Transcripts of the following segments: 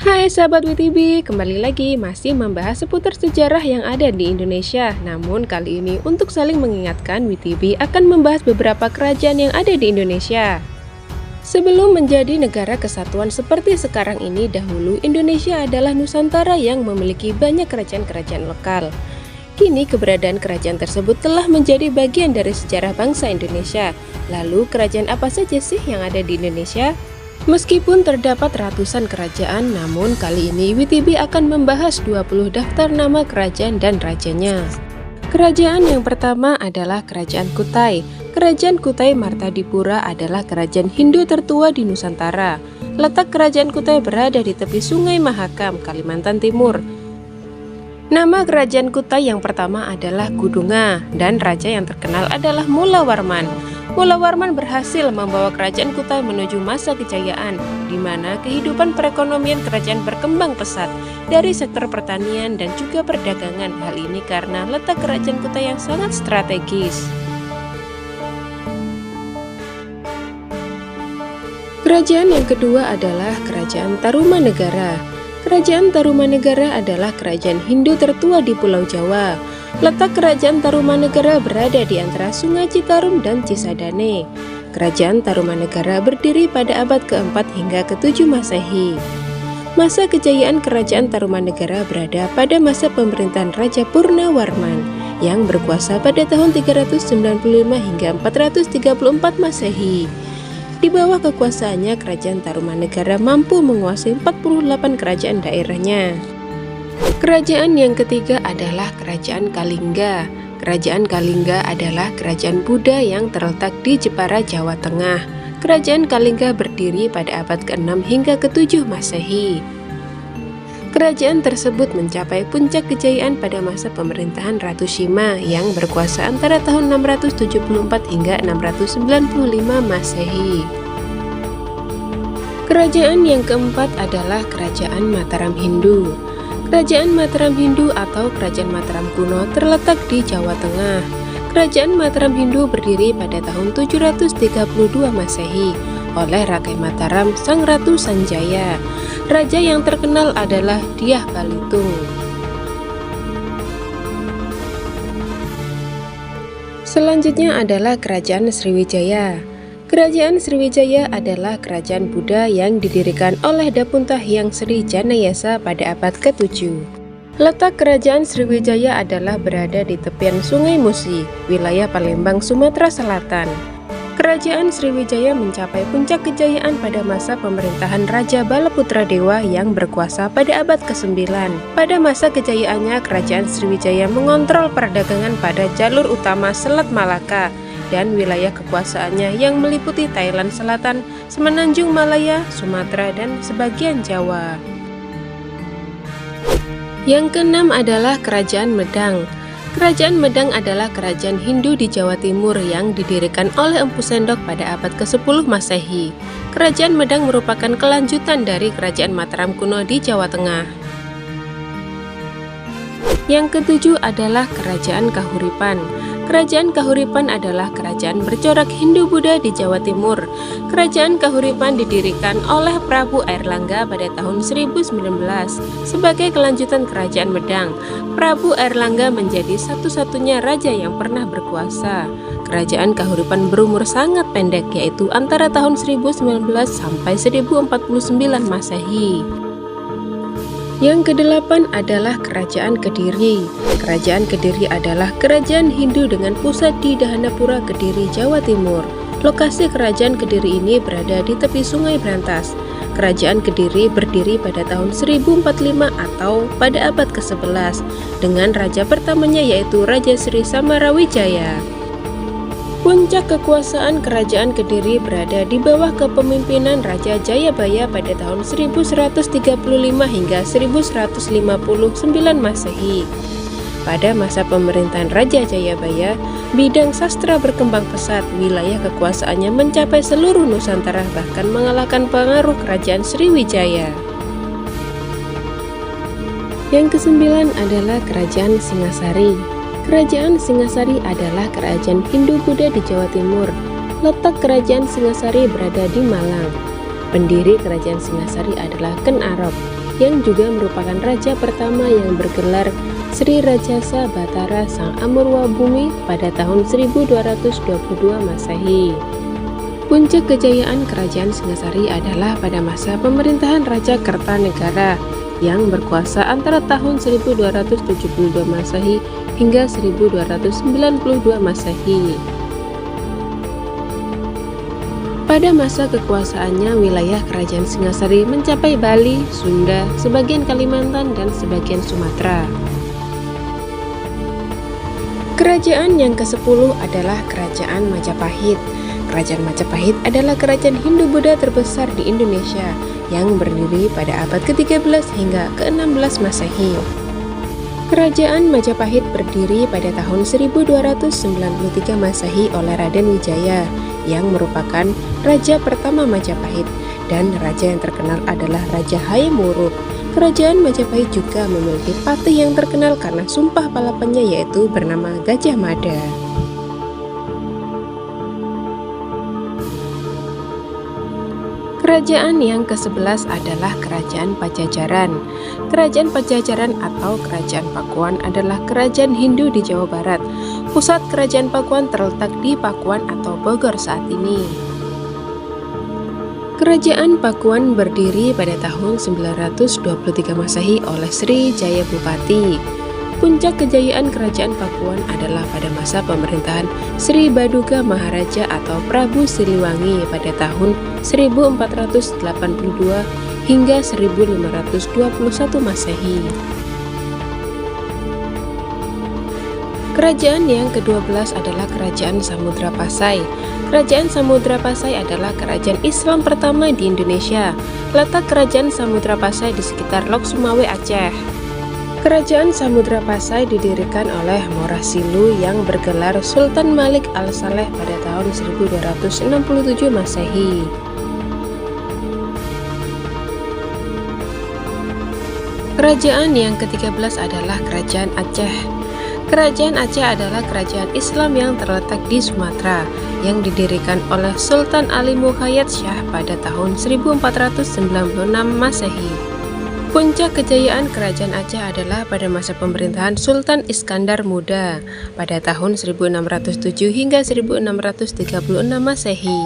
Hai sahabat WTB, kembali lagi masih membahas seputar sejarah yang ada di Indonesia. Namun kali ini untuk saling mengingatkan, WTB akan membahas beberapa kerajaan yang ada di Indonesia. Sebelum menjadi negara kesatuan seperti sekarang ini, dahulu Indonesia adalah Nusantara yang memiliki banyak kerajaan-kerajaan lokal. Kini keberadaan kerajaan tersebut telah menjadi bagian dari sejarah bangsa Indonesia. Lalu kerajaan apa saja sih yang ada di Indonesia? Meskipun terdapat ratusan kerajaan, namun kali ini WTB akan membahas 20 daftar nama kerajaan dan rajanya. Kerajaan yang pertama adalah Kerajaan Kutai. Kerajaan Kutai Martadipura adalah kerajaan Hindu tertua di Nusantara. Letak Kerajaan Kutai berada di tepi Sungai Mahakam, Kalimantan Timur. Nama kerajaan Kutai yang pertama adalah Kudunga, dan raja yang terkenal adalah Mulawarman. Mulawarman berhasil membawa kerajaan Kutai menuju masa kejayaan, di mana kehidupan perekonomian kerajaan berkembang pesat dari sektor pertanian dan juga perdagangan. Hal ini karena letak kerajaan Kutai yang sangat strategis. Kerajaan yang kedua adalah Kerajaan Tarumanegara. Kerajaan Tarumanegara adalah kerajaan Hindu tertua di Pulau Jawa. Letak Kerajaan Tarumanegara berada di antara Sungai Citarum dan Cisadane. Kerajaan Tarumanegara berdiri pada abad ke-4 hingga ke-7 Masehi. Masa kejayaan Kerajaan Tarumanegara berada pada masa pemerintahan Raja Purnawarman yang berkuasa pada tahun 395 hingga 434 Masehi. Di bawah kekuasaannya, Kerajaan Tarumanegara mampu menguasai 48 kerajaan daerahnya. Kerajaan yang ketiga adalah Kerajaan Kalingga. Kerajaan Kalingga adalah kerajaan Buddha yang terletak di Jepara, Jawa Tengah. Kerajaan Kalingga berdiri pada abad ke-6 hingga ke-7 Masehi. Kerajaan tersebut mencapai puncak kejayaan pada masa pemerintahan Ratu Sima yang berkuasa antara tahun 674 hingga 695 Masehi. Kerajaan yang keempat adalah Kerajaan Mataram Hindu. Kerajaan Mataram Hindu atau Kerajaan Mataram kuno terletak di Jawa Tengah. Kerajaan Mataram Hindu berdiri pada tahun 732 Masehi oleh Rakai Mataram, Sang Ratu Sanjaya. Raja yang terkenal adalah Dyah Balitung. Selanjutnya adalah Kerajaan Sriwijaya. Kerajaan Sriwijaya adalah kerajaan Buddha yang didirikan oleh Dapunta Hyang Sri Janayasa pada abad ke-7. Letak kerajaan Sriwijaya adalah berada di tepian Sungai Musi, wilayah Palembang, Sumatera Selatan. Kerajaan Sriwijaya mencapai puncak kejayaan pada masa pemerintahan Raja Balaputra Dewa yang berkuasa pada abad ke-9. Pada masa kejayaannya, kerajaan Sriwijaya mengontrol perdagangan pada jalur utama Selat Malaka dan wilayah kekuasaannya yang meliputi Thailand Selatan, Semenanjung Malaya, Sumatera, dan sebagian Jawa. Yang keenam adalah Kerajaan Medang. Kerajaan Medang adalah kerajaan Hindu di Jawa Timur yang didirikan oleh Empu Sendok pada abad ke-10 Masehi. Kerajaan Medang merupakan kelanjutan dari Kerajaan Mataram kuno di Jawa Tengah. Yang ketujuh adalah Kerajaan Kahuripan. Kerajaan Kahuripan adalah kerajaan bercorak Hindu-Buddha di Jawa Timur. Kerajaan Kahuripan didirikan oleh Prabu Airlangga pada tahun 1019. Sebagai kelanjutan Kerajaan Medang, Prabu Airlangga menjadi satu-satunya raja yang pernah berkuasa. Kerajaan Kahuripan berumur sangat pendek, yaitu antara tahun 1019 sampai 1049 Masehi. Yang kedelapan adalah Kerajaan Kediri. Kerajaan Kediri adalah kerajaan Hindu dengan pusat di Dahanapura, Kediri, Jawa Timur. Lokasi kerajaan Kediri ini berada di tepi Sungai Brantas. Kerajaan Kediri berdiri pada tahun 1045 atau pada abad ke-11 dengan raja pertamanya yaitu Raja Sri Samarawijaya. Puncak kekuasaan Kerajaan Kediri berada di bawah kepemimpinan Raja Jayabaya pada tahun 1135 hingga 1159 Masehi. Pada masa pemerintahan Raja Jayabaya, bidang sastra berkembang pesat, wilayah kekuasaannya mencapai seluruh Nusantara bahkan mengalahkan pengaruh Kerajaan Sriwijaya. Yang kesembilan adalah Kerajaan Singasari. Kerajaan Singasari adalah kerajaan Hindu-Buddha di Jawa Timur. Letak kerajaan Singasari berada di Malang. Pendiri kerajaan Singasari adalah Ken Arok. yang juga merupakan raja pertama yang bergelar Sri Rajasa Batara Sang Amurwa Bumi pada tahun 1222 Masehi. Puncak kejayaan Kerajaan Singasari adalah pada masa pemerintahan Raja Kertanegara yang berkuasa antara tahun 1272 Masehi hingga 1292 Masehi. Pada masa kekuasaannya, wilayah Kerajaan Singasari mencapai Bali, Sunda, sebagian Kalimantan, dan sebagian Sumatera. Kerajaan yang ke-10 adalah Kerajaan Majapahit. Kerajaan Majapahit adalah kerajaan Hindu-Buddha terbesar di Indonesia yang berdiri pada abad ke-13 hingga ke-16 Masehi. Kerajaan Majapahit berdiri pada tahun 1293 Masehi oleh Raden Wijaya yang merupakan raja pertama Majapahit, dan raja yang terkenal adalah Raja Hayam Wuruk. Kerajaan Majapahit juga memiliki patih yang terkenal karena sumpah palapannya, yaitu bernama Gajah Mada. Kerajaan yang ke-11 adalah Kerajaan Pajajaran. Kerajaan Pajajaran atau Kerajaan Pakuan adalah kerajaan Hindu di Jawa Barat. Pusat Kerajaan Pakuan terletak di Pakuan atau Bogor saat ini. Kerajaan Pakuan berdiri pada tahun 923 Masehi oleh Sri Jaya Bupati. Puncak kejayaan Kerajaan Pakuan adalah pada masa pemerintahan Sri Baduga Maharaja atau Prabu Siliwangi pada tahun 1482 hingga 1521 Masehi. Kerajaan yang ke-12 adalah Kerajaan Samudra Pasai. Kerajaan Samudra Pasai adalah kerajaan Islam pertama di Indonesia. Letak Kerajaan Samudra Pasai di sekitar Lok Sumawe, Aceh. Kerajaan Samudra Pasai didirikan oleh Morasilu yang bergelar Sultan Malik Al-Saleh pada tahun 1267 Masehi. Kerajaan yang ke-13 adalah Kerajaan Aceh. Kerajaan Aceh adalah kerajaan Islam yang terletak di Sumatera, yang didirikan oleh Sultan Ali Muqayyad Shah pada tahun 1496 Masehi. Puncak kejayaan Kerajaan Aceh adalah pada masa pemerintahan Sultan Iskandar Muda pada tahun 1607 hingga 1636 Masehi.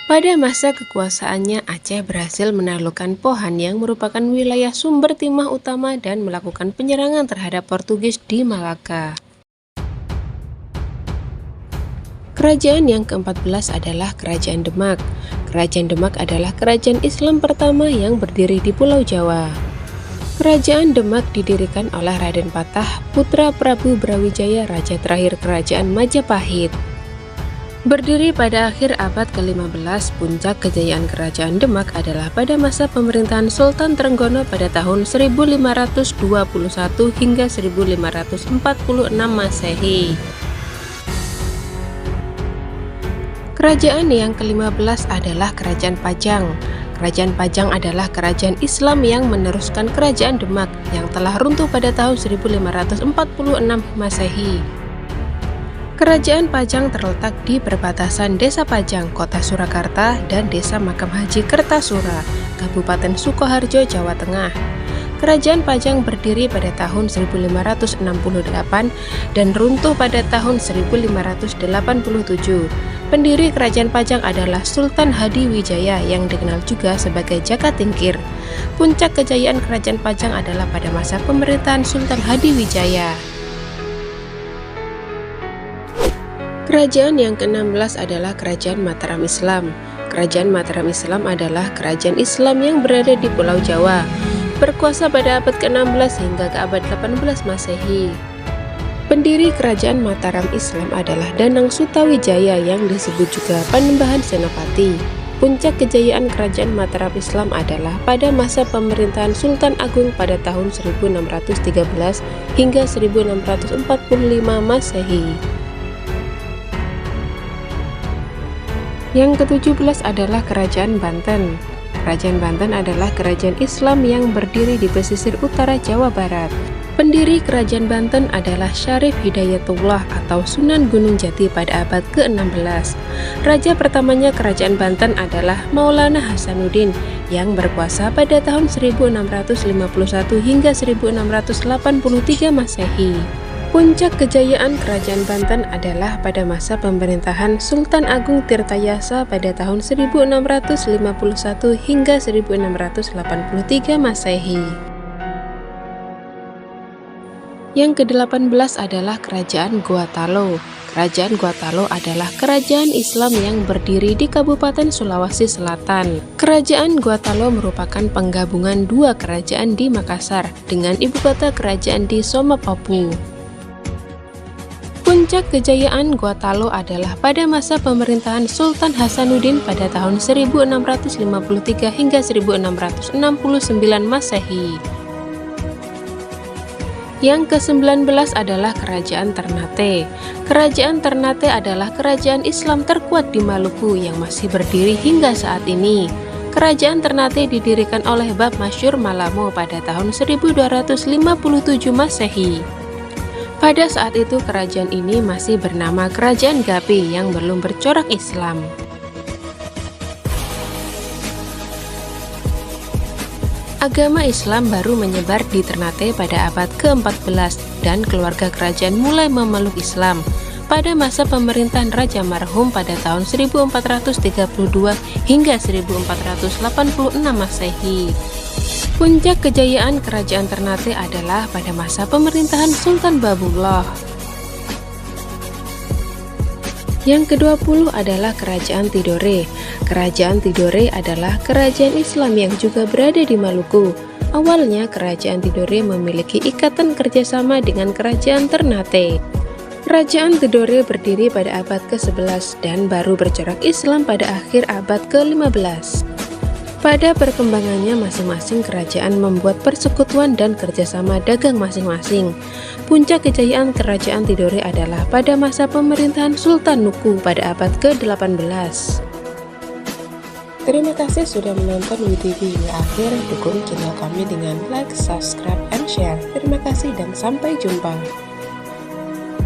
Pada masa kekuasaannya, Aceh berhasil menaklukkan Pohan yang merupakan wilayah sumber timah utama dan melakukan penyerangan terhadap Portugis di Malaka. Kerajaan yang ke-14 adalah Kerajaan Demak. Kerajaan Demak adalah kerajaan Islam pertama yang berdiri di Pulau Jawa. Kerajaan Demak didirikan oleh Raden Patah, putra Prabu Brawijaya, raja terakhir Kerajaan Majapahit. Berdiri pada akhir abad ke-15, puncak kejayaan Kerajaan Demak adalah pada masa pemerintahan Sultan Trenggono pada tahun 1521 hingga 1546 Masehi. Kerajaan yang ke-15 adalah Kerajaan Pajang. Kerajaan Pajang adalah kerajaan Islam yang meneruskan Kerajaan Demak yang telah runtuh pada tahun 1546 Masehi. Kerajaan Pajang terletak di perbatasan Desa Pajang, Kota Surakarta, dan Desa Makam Haji Kertasura, Kabupaten Sukoharjo, Jawa Tengah. Kerajaan Pajang berdiri pada tahun 1568 dan runtuh pada tahun 1587. Pendiri Kerajaan Pajang adalah Sultan Hadiwijaya yang dikenal juga sebagai Jaka Tingkir. Puncak kejayaan Kerajaan Pajang adalah pada masa pemerintahan Sultan Hadiwijaya. Kerajaan yang ke-16 adalah Kerajaan Mataram Islam. Kerajaan Mataram Islam adalah kerajaan Islam yang berada di Pulau Jawa, berkuasa pada abad ke-16 hingga ke abad 18 Masehi. Pendiri Kerajaan Mataram Islam adalah Danang Sutawijaya yang disebut juga Panembahan Senopati. Puncak kejayaan Kerajaan Mataram Islam adalah pada masa pemerintahan Sultan Agung pada tahun 1613 hingga 1645 Masehi. Yang ke-17 adalah Kerajaan Banten. Kerajaan Banten adalah kerajaan Islam yang berdiri di pesisir utara Jawa Barat. Pendiri Kerajaan Banten adalah Syarif Hidayatullah atau Sunan Gunung Jati pada abad ke-16. Raja pertamanya Kerajaan Banten adalah Maulana Hasanuddin yang berkuasa pada tahun 1651 hingga 1683 Masehi. Puncak kejayaan Kerajaan Banten adalah pada masa pemerintahan Sultan Agung Tirtayasa pada tahun 1651 hingga 1683 Masehi. Yang ke-18 adalah Kerajaan Gotalo. Kerajaan Gotalo adalah kerajaan Islam yang berdiri di Kabupaten Sulawesi Selatan. Kerajaan Gotalo merupakan penggabungan dua kerajaan di Makassar dengan ibukota kerajaan di Somapapu. Puncak kejayaan Gotalo adalah pada masa pemerintahan Sultan Hasanuddin pada tahun 1653 hingga 1669 Masehi. Yang ke-19 adalah Kerajaan Ternate. Kerajaan Ternate adalah kerajaan Islam terkuat di Maluku yang masih berdiri hingga saat ini. Kerajaan Ternate didirikan oleh Bab Masyur Malamo pada tahun 1257 Masehi. Pada saat itu kerajaan ini masih bernama Kerajaan Gapi yang belum bercorak Islam. Agama Islam baru menyebar di Ternate pada abad ke-14 dan keluarga kerajaan mulai memeluk Islam pada masa pemerintahan Raja Marhum pada tahun 1432 hingga 1486 Masehi. Puncak kejayaan Kerajaan Ternate adalah pada masa pemerintahan Sultan Babullah. Yang ke-20 adalah Kerajaan Tidore. Kerajaan Tidore adalah kerajaan Islam yang juga berada di Maluku. Awalnya Kerajaan Tidore memiliki ikatan kerjasama dengan Kerajaan Ternate. Kerajaan Tidore berdiri pada abad ke-11 dan baru bercorak Islam pada akhir abad ke-15. Pada perkembangannya masing-masing kerajaan membuat persekutuan dan kerjasama dagang masing-masing. Puncak kejayaan Kerajaan Tidore adalah pada masa pemerintahan Sultan Nuku pada abad ke-18. Terima kasih sudah menonton video hingga akhir. Dukung channel kami dengan like, subscribe, and share. Terima kasih dan sampai jumpa.